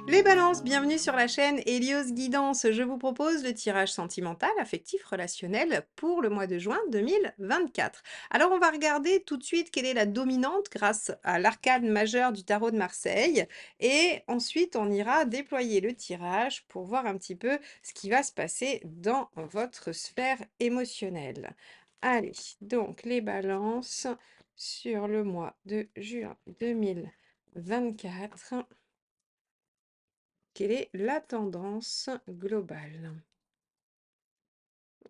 Les balances, bienvenue sur la chaîne Hélios Guidance. Je vous propose le tirage sentimental, affectif, relationnel pour le mois de juin 2024. Alors on va regarder tout de suite quelle est la dominante grâce à l'arcane majeure du tarot de Marseille. Et ensuite on ira déployer le tirage pour voir un petit peu ce qui va se passer dans votre sphère émotionnelle. Allez, donc les balances sur le mois de juin 2024. Quelle est la tendance globale?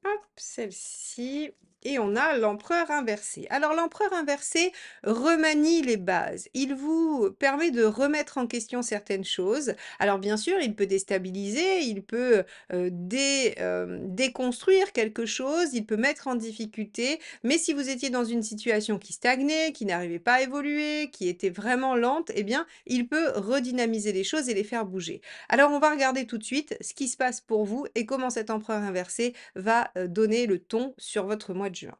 Hop, celle-ci. Et on a l'empereur inversé. Alors l'empereur inversé remanie les bases. Il vous permet de remettre en question certaines choses. Alors bien sûr, il peut déstabiliser, il peut déconstruire quelque chose, il peut mettre en difficulté. Mais si vous étiez dans une situation qui stagnait, qui n'arrivait pas à évoluer, qui était vraiment lente, eh bien, il peut redynamiser les choses et les faire bouger. Alors on va regarder tout de suite ce qui se passe pour vous et comment cet empereur inversé va donner le ton sur votre mois de juin.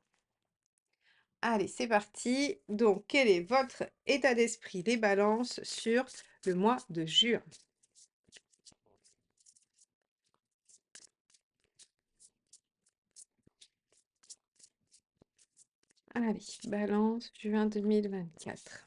Allez, c'est parti. Donc, quel est votre état d'esprit, les balances, sur le mois de juin? Allez, balance, juin 2024.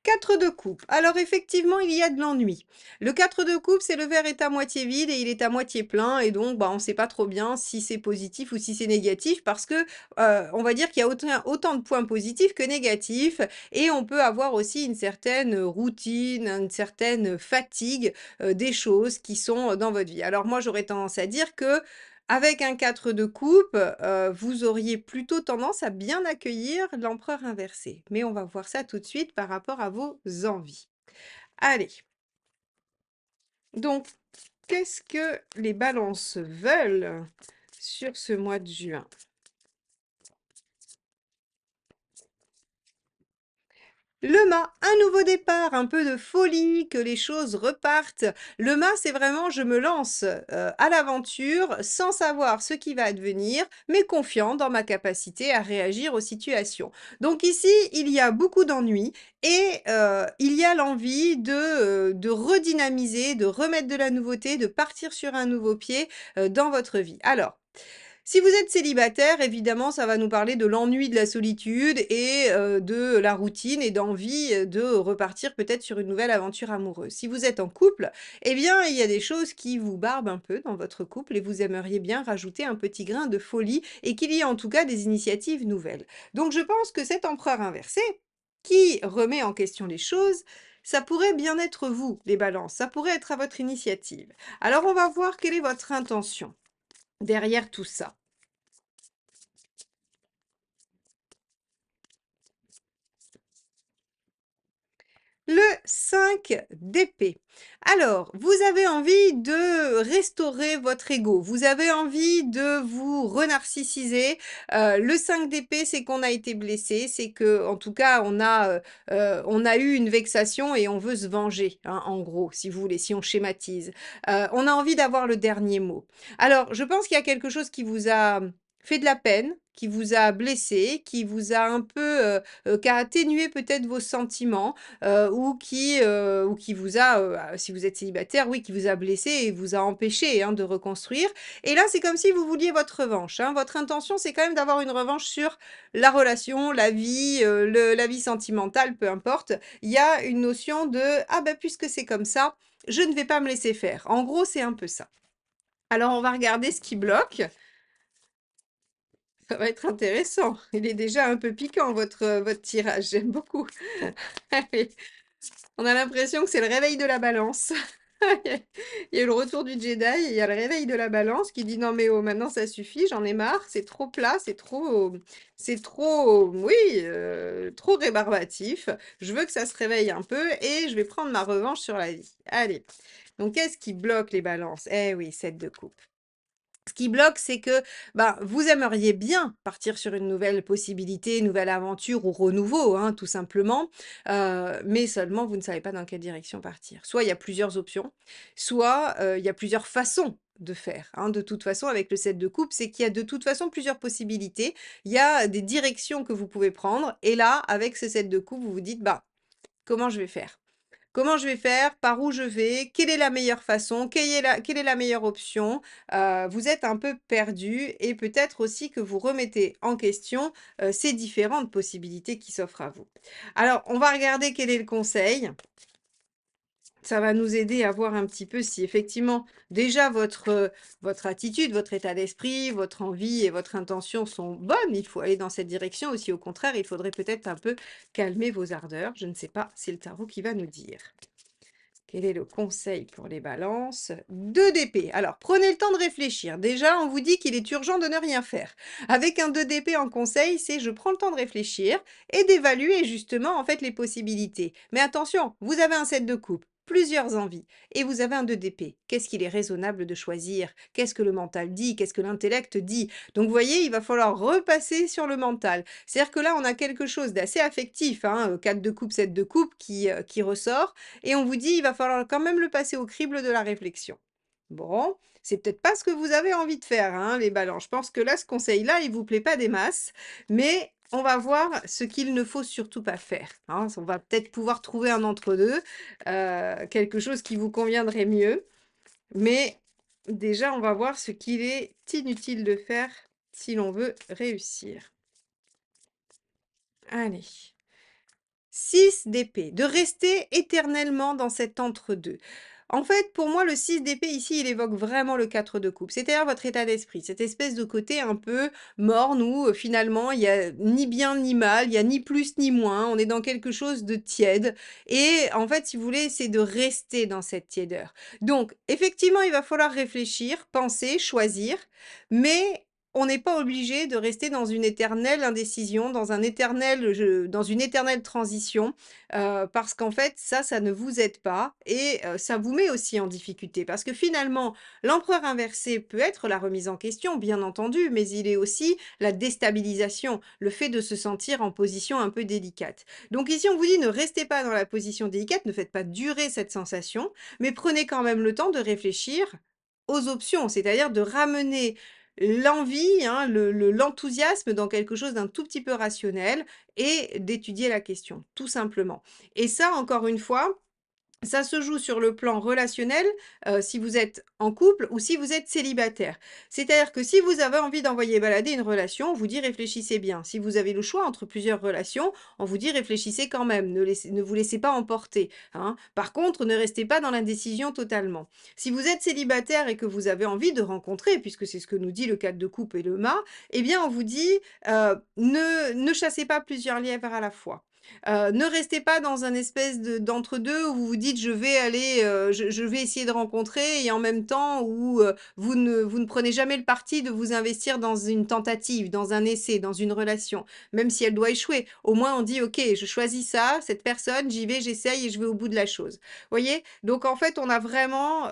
4 de coupe. Alors effectivement, il y a de l'ennui. Le 4 de coupe, c'est le verre est à moitié vide et il est à moitié plein et donc bah, on ne sait pas trop bien si c'est positif ou si c'est négatif parce que on va dire qu'il y a autant de points positifs que négatifs et on peut avoir aussi une certaine routine, une certaine fatigue des choses qui sont dans votre vie. Alors moi, j'aurais tendance à dire que avec un 4 de coupe, vous auriez plutôt tendance à bien accueillir l'empereur inversé. Mais on va voir ça tout de suite par rapport à vos envies. Allez, donc qu'est-ce que les balances veulent sur ce mois de juin? Le mât, un nouveau départ, un peu de folie, que les choses repartent. Le mât, c'est vraiment je me lance à l'aventure sans savoir ce qui va advenir, mais confiant dans ma capacité à réagir aux situations. Donc ici, il y a beaucoup d'ennuis et il y a l'envie de redynamiser, de remettre de la nouveauté, de partir sur un nouveau pied dans votre vie. Alors, si vous êtes célibataire, évidemment, ça va nous parler de l'ennui de la solitude et de la routine et d'envie, de repartir peut-être sur une nouvelle aventure amoureuse. Si vous êtes en couple, eh bien, il y a des choses qui vous barbent un peu dans votre couple et vous aimeriez bien rajouter un petit grain de folie et qu'il y ait en tout cas des initiatives nouvelles. Donc je pense que cet empereur inversé, qui remet en question les choses, ça pourrait bien être vous, les balances, ça pourrait être à votre initiative. Alors on va voir quelle est votre intention derrière tout ça. Le 5 d'épée. Alors, vous avez envie de restaurer votre ego, vous avez envie de vous renarcissiser. Le 5 d'épée, c'est qu'on a été blessé, c'est que, en tout cas, on a eu une vexation et on veut se venger, hein, en gros, si vous voulez, si on schématise. On a envie d'avoir le dernier mot. Alors, je pense qu'il y a quelque chose qui vous a fait de la peine, qui vous a blessé, qui vous a un peu, qui a atténué peut-être vos sentiments, ou qui vous a, si vous êtes célibataire, oui, qui vous a blessé et vous a empêché, hein, de reconstruire. Et là, c'est comme si vous vouliez votre revanche, hein. Votre intention, c'est quand même d'avoir une revanche sur la relation, la vie, la vie sentimentale, peu importe. Il y a une notion de ah ben puisque c'est comme ça, je ne vais pas me laisser faire. En gros, c'est un peu ça. Alors, on va regarder ce qui bloque. Ça va être intéressant. Il est déjà un peu piquant, votre tirage. J'aime beaucoup. Allez. On a l'impression que c'est le réveil de la balance. Il y a eu le retour du Jedi et il y a le réveil de la balance qui dit non mais oh maintenant ça suffit, j'en ai marre, c'est trop plat, c'est trop, oui, trop rébarbatif. Je veux que ça se réveille un peu et je vais prendre ma revanche sur la vie. Allez. Donc qu'est-ce qui bloque les balances? Eh oui, 7 de coupe. Ce qui bloque, c'est que ben, vous aimeriez bien partir sur une nouvelle possibilité, une nouvelle aventure ou renouveau, hein, tout simplement, mais seulement vous ne savez pas dans quelle direction partir. Soit il y a plusieurs options, soit il y a plusieurs façons de faire, hein. De toute façon, avec le 7 de coupe, c'est qu'il y a de toute façon plusieurs possibilités. Il y a des directions que vous pouvez prendre et là, avec ce 7 de coupe, vous vous dites: «Bah, comment je vais faire?» Comment je vais faire? Par où je vais? Quelle est la meilleure façon? Quelle est la meilleure option? Vous êtes un peu perdu et peut-être aussi que vous remettez en question, ces différentes possibilités qui s'offrent à vous. Alors, on va regarder quel est le conseil. Ça va nous aider à voir un petit peu si effectivement, déjà votre attitude, votre état d'esprit, votre envie et votre intention sont bonnes. Il faut aller dans cette direction. Aussi, au contraire, il faudrait peut-être un peu calmer vos ardeurs. Je ne sais pas, c'est le tarot qui va nous dire. Quel est le conseil pour les balances? 2 d'épée. Alors, prenez le temps de réfléchir. Déjà, on vous dit qu'il est urgent de ne rien faire. Avec un 2 d'épée en conseil, c'est je prends le temps de réfléchir et d'évaluer justement en fait les possibilités. Mais attention, vous avez un 7 de coupe, plusieurs envies, et vous avez un 2 d'épée. Qu'est-ce qu'il est raisonnable de choisir? Qu'est-ce que le mental dit? Qu'est-ce que l'intellect dit? Donc, vous voyez, il va falloir repasser sur le mental. C'est-à-dire que là, on a quelque chose d'assez affectif, hein, 4 de coupe, 7 de coupe qui ressort, et on vous dit: «Il va falloir quand même le passer au crible de la réflexion». Bon, c'est peut-être pas ce que vous avez envie de faire, hein, les balances. Je pense que là, ce conseil-là, il vous plaît pas des masses, mais on va voir ce qu'il ne faut surtout pas faire, hein. On va peut-être pouvoir trouver un entre-deux, quelque chose qui vous conviendrait mieux, mais déjà, on va voir ce qu'il est inutile de faire si l'on veut réussir. Allez. 6 d'épée, de rester éternellement dans cet entre-deux. En fait, pour moi, le 6 d'épée ici, il évoque vraiment le 4 de coupe, c'est-à-dire votre état d'esprit, cette espèce de côté un peu morne où finalement il y a ni bien ni mal, il y a ni plus ni moins, on est dans quelque chose de tiède et en fait, si vous voulez, c'est de rester dans cette tiédeur. Donc effectivement, il va falloir réfléchir, penser, choisir, mais on n'est pas obligé de rester dans une éternelle indécision, dans une éternelle transition, parce qu'en fait, ça ne vous aide pas et ça vous met aussi en difficulté. Parce que finalement, l'empereur inversé peut être la remise en question, bien entendu, mais il est aussi la déstabilisation, le fait de se sentir en position un peu délicate. Donc ici, on vous dit: «Ne restez pas dans la position délicate, ne faites pas durer cette sensation, mais prenez quand même le temps de réfléchir aux options». C'est-à-dire de ramener l'envie, hein, l'enthousiasme dans quelque chose d'un tout petit peu rationnel et d'étudier la question, tout simplement. Et ça, encore une fois, ça se joue sur le plan relationnel, si vous êtes en couple ou si vous êtes célibataire. C'est-à-dire que si vous avez envie d'envoyer balader une relation, on vous dit: «Réfléchissez bien». Si vous avez le choix entre plusieurs relations, on vous dit: «Réfléchissez quand même, ne vous laissez pas emporter», hein. Par contre, ne restez pas dans l'indécision totalement. Si vous êtes célibataire et que vous avez envie de rencontrer, puisque c'est ce que nous dit le 4 de coupe et le mât, eh bien on vous dit, ne chassez pas plusieurs lièvres à la fois. Ne restez pas dans un espèce d'entre-deux où vous vous dites: «Je vais aller, je vais essayer de rencontrer» et en même temps où, vous ne prenez jamais le parti de vous investir dans une tentative, dans un essai, dans une relation, même si elle doit échouer. Au moins on dit: «OK, je choisis ça, cette personne, j'y vais, j'essaye et je vais au bout de la chose». Voyez? Donc en fait, on a vraiment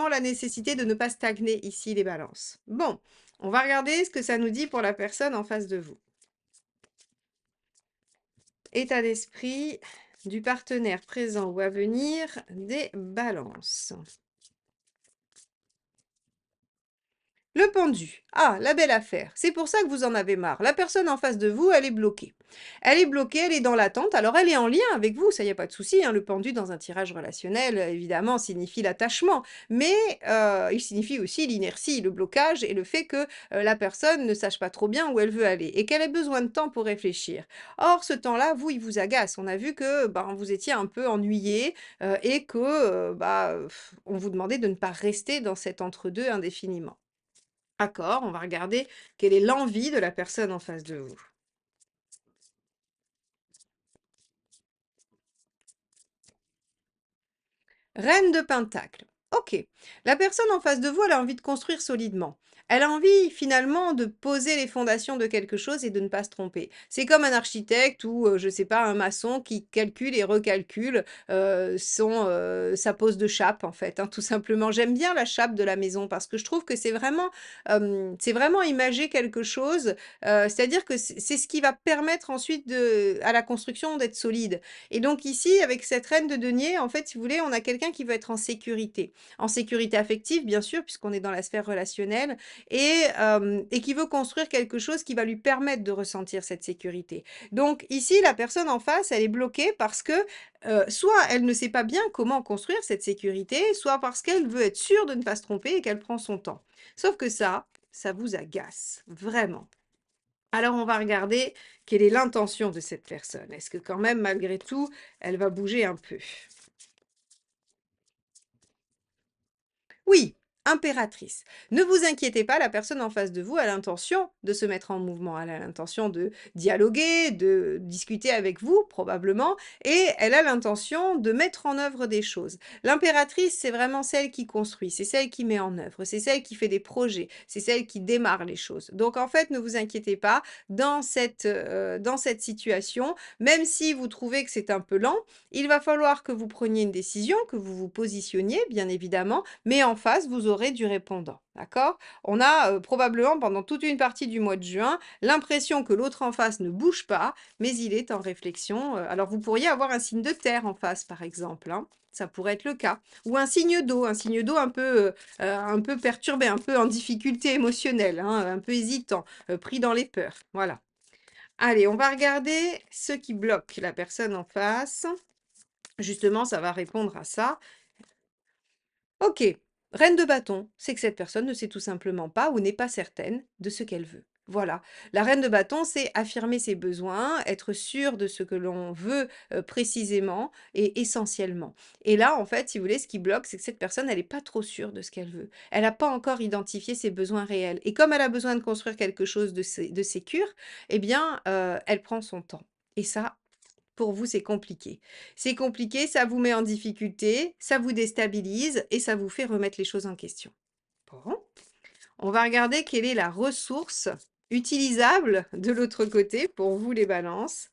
la nécessité de ne pas stagner ici les balances. Bon, on va regarder ce que ça nous dit pour la personne en face de vous. État d'esprit du partenaire présent ou à venir des balances. Le pendu. Ah, la belle affaire. C'est pour ça que vous en avez marre. La personne en face de vous, elle est bloquée. Elle est bloquée, elle est dans l'attente. Alors, elle est en lien avec vous, ça, y a pas de souci, hein. Le pendu, dans un tirage relationnel, évidemment, signifie l'attachement. Mais il signifie aussi l'inertie, le blocage et le fait que la personne ne sache pas trop bien où elle veut aller et qu'elle ait besoin de temps pour réfléchir. Or, ce temps-là, vous, il vous agace. On a vu que ben, vous étiez un peu ennuyé et que on vous demandait de ne pas rester dans cet entre-deux indéfiniment. D'accord, on va regarder quelle est l'envie de la personne en face de vous. Reine de Pentacle. OK. La personne en face de vous, elle a envie de construire solidement. Elle a envie finalement de poser les fondations de quelque chose et de ne pas se tromper. C'est comme un architecte ou, je sais pas, un maçon qui calcule et recalcule, sa pose de chape en fait, hein, tout simplement. J'aime bien la chape de la maison parce que je trouve que c'est vraiment imager quelque chose, c'est-à-dire que c'est ce qui va permettre ensuite à la construction d'être solide. Et donc ici, avec cette reine de denier, en fait, si vous voulez, on a quelqu'un qui veut être en sécurité. en sécurité affective, bien sûr, puisqu'on est dans la sphère relationnelle et qui veut construire quelque chose qui va lui permettre de ressentir cette sécurité. Donc ici, la personne en face, elle est bloquée parce que, soit elle ne sait pas bien comment construire cette sécurité, soit parce qu'elle veut être sûre de ne pas se tromper et qu'elle prend son temps. Sauf que ça vous agace, vraiment. Alors on va regarder quelle est l'intention de cette personne. Est-ce que quand même, malgré tout, elle va bouger un peu? Oui, impératrice. Ne vous inquiétez pas, la personne en face de vous a l'intention de se mettre en mouvement. Elle a l'intention de dialoguer, de discuter avec vous, probablement, et elle a l'intention de mettre en œuvre des choses. L'impératrice, c'est vraiment celle qui construit, c'est celle qui met en œuvre, c'est celle qui fait des projets, c'est celle qui démarre les choses. Donc en fait, ne vous inquiétez pas, dans cette situation, même si vous trouvez que c'est un peu lent, il va falloir que vous preniez une décision, que vous vous positionniez, bien évidemment, mais en face, vous aurez du répondant, d'accord? On a, probablement pendant toute une partie du mois de juin, l'impression que l'autre en face ne bouge pas, mais il est en réflexion, alors vous pourriez avoir un signe de terre en face, par exemple, hein, ça pourrait être le cas. Ou un signe d'eau un peu perturbé, un peu en difficulté émotionnelle, hein, un peu hésitant, pris dans les peurs, voilà. Allez, on va regarder ce qui bloque la personne en face. Justement, ça va répondre à ça. OK, reine de bâton, c'est que cette personne ne sait tout simplement pas ou n'est pas certaine de ce qu'elle veut. Voilà. La reine de bâton, c'est affirmer ses besoins, être sûr de ce que l'on veut précisément et essentiellement. Et là, en fait, si vous voulez, ce qui bloque, c'est que cette personne, elle n'est pas trop sûre de ce qu'elle veut. Elle n'a pas encore identifié ses besoins réels. Et comme elle a besoin de construire quelque chose de sécure, eh bien, elle prend son temps. Et ça, pour vous, c'est compliqué. C'est compliqué, ça vous met en difficulté, ça vous déstabilise et ça vous fait remettre les choses en question. Bon, on va regarder quelle est la ressource utilisable de l'autre côté pour vous les balances.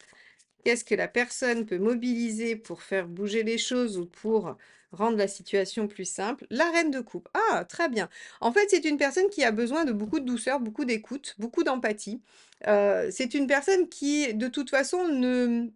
Qu'est-ce que la personne peut mobiliser pour faire bouger les choses ou pour rendre la situation plus simple? La reine de coupe. Ah, très bien. En fait, c'est une personne qui a besoin de beaucoup de douceur, beaucoup d'écoute, beaucoup d'empathie. C'est une personne qui, de toute façon, ne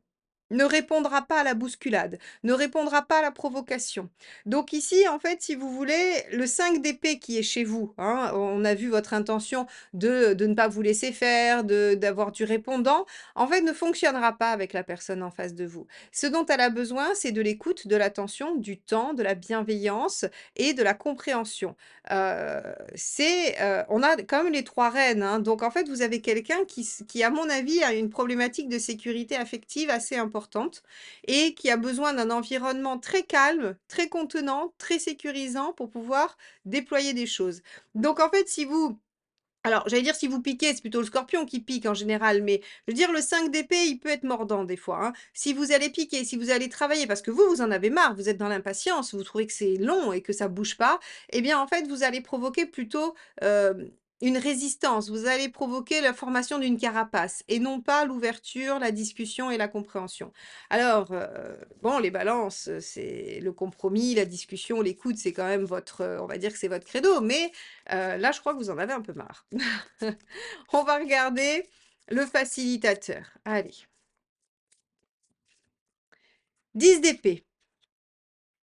répondra pas à la bousculade, ne répondra pas à la provocation. Donc ici, en fait, si vous voulez, le 5 d'épée qui est chez vous, hein, on a vu votre intention de ne pas vous laisser faire, d'avoir du répondant, en fait, ne fonctionnera pas avec la personne en face de vous. Ce dont elle a besoin, c'est de l'écoute, de l'attention, du temps, de la bienveillance et de la compréhension. On a quand même les 3 reines, hein, donc en fait, vous avez quelqu'un qui, à mon avis, a une problématique de sécurité affective assez importante et qui a besoin d'un environnement très calme, très contenant, très sécurisant pour pouvoir déployer des choses. Donc en fait, alors, j'allais dire si vous piquez, c'est plutôt le scorpion qui pique en général, mais je veux dire le 5 d'épée, il peut être mordant des fois, hein. Si vous allez piquer, si vous allez travailler parce que vous en avez marre, vous êtes dans l'impatience, vous trouvez que c'est long et que ça bouge pas, eh bien, en fait, vous allez provoquer plutôt, une résistance. Vous allez provoquer la formation d'une carapace et non pas l'ouverture, la discussion et la compréhension. Alors, bon, les balances, c'est le compromis, la discussion, l'écoute, c'est quand même votre, on va dire que c'est votre credo, mais là, je crois que vous en avez un peu marre. On va regarder le facilitateur. Allez. 10 d'épée.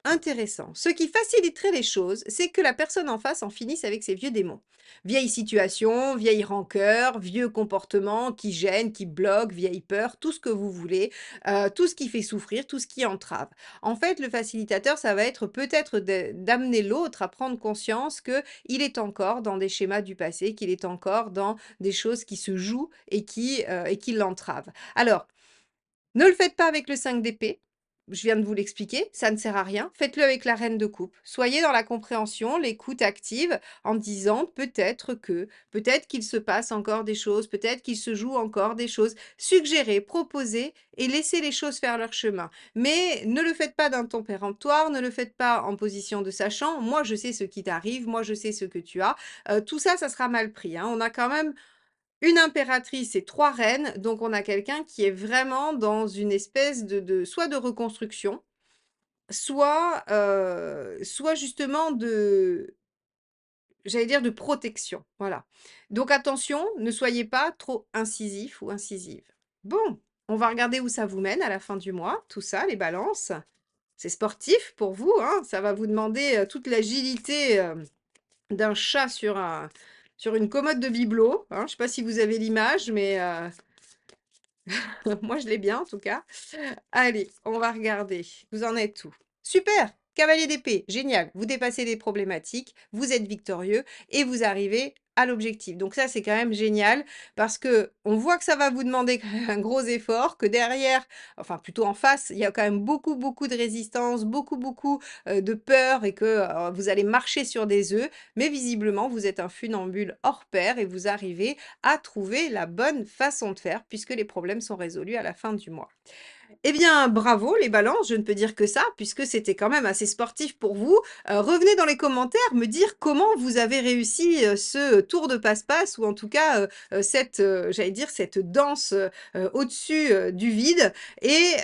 Intéressant. Ce qui faciliterait les choses, c'est que la personne en face en finisse avec ses vieux démons. Vieille situation, vieille rancœur, vieux comportement qui gêne, qui bloque, vieille peur, tout ce que vous voulez, tout ce qui fait souffrir, tout ce qui entrave. En fait, le facilitateur, ça va être peut-être d'amener l'autre à prendre conscience que il est encore dans des schémas du passé, qu'il est encore dans des choses qui se jouent et qui l'entravent. Alors, ne le faites pas avec le 5 d'épée. Je viens de vous l'expliquer, ça ne sert à rien. Faites-le avec la reine de coupe. Soyez dans la compréhension, l'écoute active, en disant peut-être qu'il se passe encore des choses, peut-être qu'il se joue encore des choses. Suggérez, proposez et laissez les choses faire leur chemin. Mais ne le faites pas d'un ton péremptoire, ne le faites pas en position de sachant. Moi, je sais ce qui t'arrive, moi, je sais ce que tu as. Tout ça, ça sera mal pris, hein. On a quand même une impératrice et 3 reines, donc on a quelqu'un qui est vraiment dans une espèce de soit de reconstruction, soit justement j'allais dire de protection, voilà. Donc attention, ne soyez pas trop incisif ou incisive. Bon, on va regarder où ça vous mène à la fin du mois, tout ça, les balances. C'est sportif pour vous, hein, ça va vous demander, toute l'agilité, d'un chat sur une commode de bibelot, hein. Je sais pas si vous avez l'image, mais moi je l'ai bien en tout cas. Allez, on va regarder. Vous en êtes où? Super! Cavalier d'épée, génial. Vous dépassez des problématiques, vous êtes victorieux et vous arrivez à l'objectif. Donc ça, c'est quand même génial parce que on voit que ça va vous demander quand même un gros effort, que derrière, enfin plutôt en face, il y a quand même beaucoup, beaucoup de résistance, beaucoup, beaucoup de peur et que vous allez marcher sur des œufs. Mais visiblement, vous êtes un funambule hors pair et vous arrivez à trouver la bonne façon de faire puisque les problèmes sont résolus à la fin du mois. Eh bien, bravo les balances, je ne peux dire que ça, puisque c'était quand même assez sportif pour vous. Revenez dans les commentaires me dire comment vous avez réussi, ce tour de passe-passe ou en tout cas, cette, j'allais dire cette danse, au-dessus, du vide et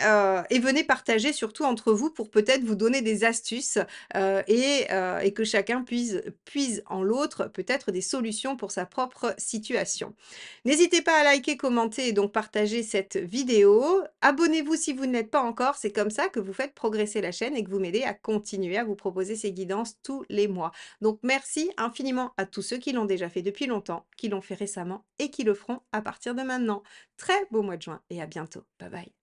venez partager surtout entre vous pour peut-être vous donner des astuces, et que chacun puise en l'autre peut-être des solutions pour sa propre situation. N'hésitez pas à liker, commenter et donc partager cette vidéo. Abonnez-vous si vous ne l'êtes pas encore, c'est comme ça que vous faites progresser la chaîne et que vous m'aidez à continuer à vous proposer ces guidances tous les mois. Donc merci infiniment à tous ceux qui l'ont déjà fait depuis longtemps, qui l'ont fait récemment et qui le feront à partir de maintenant. Très beau mois de juin et à bientôt. Bye bye.